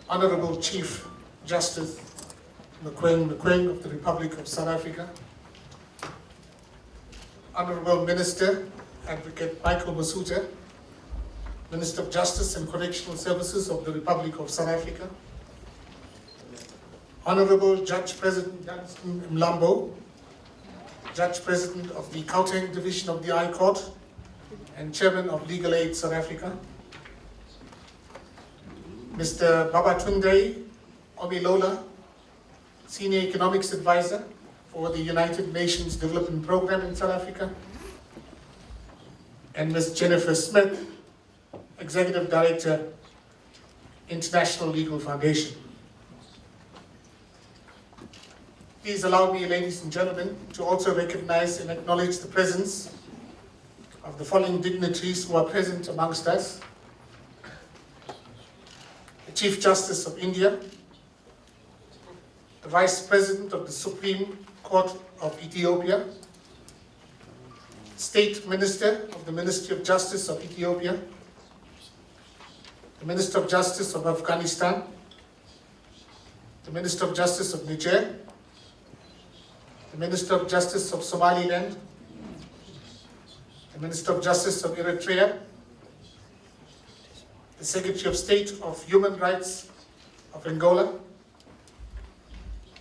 Honorable Chief Justice McQueen of the Republic of South Africa, Honorable Minister Advocate Michael Masuta, Minister of Justice and Correctional Services of the Republic of South Africa, Honorable Judge President Dunstan Mlambo, Judge President of the Gauteng Division of the High Court and Chairman of Legal Aid South Africa, Mr. Babatunde Omilola, Senior Economics Advisor for the United Nations Development Programme in South Africa, and Ms. Jennifer Smith, Executive Director, International Legal Foundation. Please allow me, ladies and gentlemen, to also recognize and acknowledge the presence of the following dignitaries who are present amongst us. The Chief Justice of India, the Vice President of the Supreme Court of Ethiopia, State Minister of the Ministry of Justice of Ethiopia, the Minister of Justice of Afghanistan, the Minister of Justice of Niger, the Minister of Justice of Somaliland, the Minister of Justice of Eritrea, the Secretary of State of Human Rights of Angola,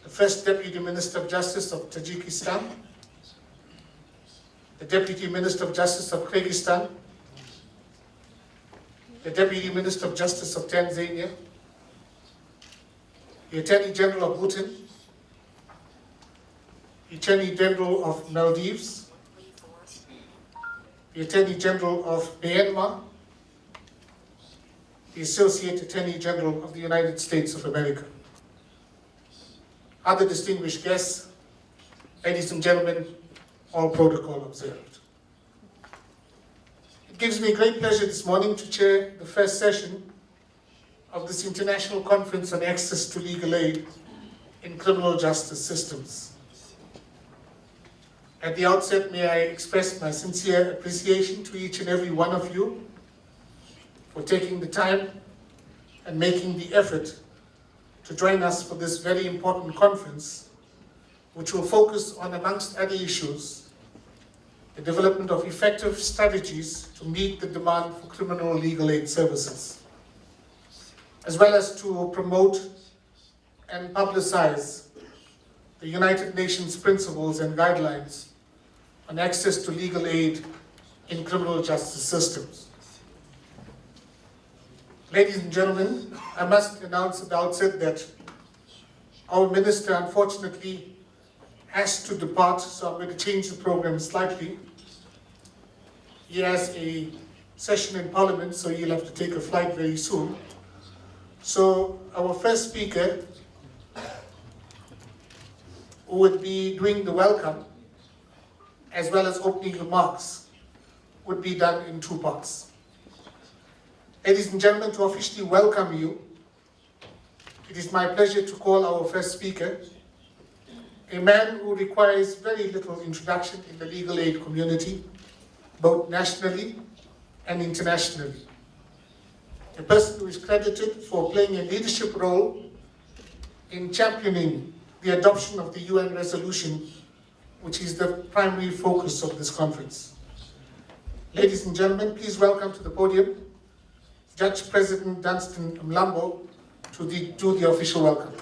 the First Deputy Minister of Justice of Tajikistan, the Deputy Minister of Justice of Kyrgyzstan, the Deputy Minister of Justice of Tanzania, the Attorney General of Bhutan, the Attorney General of Maldives, the Attorney General of Myanmar, the Associate Attorney General of the United States of America. Other distinguished guests, ladies and gentlemen, all protocol observed. It gives me great pleasure this morning to chair the first session of this International Conference on Access to Legal Aid in Criminal Justice Systems. At the outset, may I express my sincere appreciation to each and every one of you for taking the time and making the effort to join us for this very important conference, which will focus on, amongst other issues, the development of effective strategies to meet the demand for criminal legal aid services, as well as to promote and publicize the United Nations principles and guidelines on access to legal aid in criminal justice systems. Ladies and gentlemen, I must announce at the outset that our minister unfortunately has to depart, so I'm going to change the program slightly. He has a session in Parliament, so he'll have to take a flight very soon. So our first speaker, who would be doing the welcome, as well as opening remarks, would be done in two parts. Ladies and gentlemen, to officially welcome you, it is my pleasure to call our first speaker, a man who requires very little introduction in the legal aid community, both nationally and internationally. A person who is credited for playing a leadership role in championing the adoption of the UN resolution, which is the primary focus of this conference. Ladies and gentlemen, please welcome to the podium Judge President Dunstan Mlambo to do the official welcome.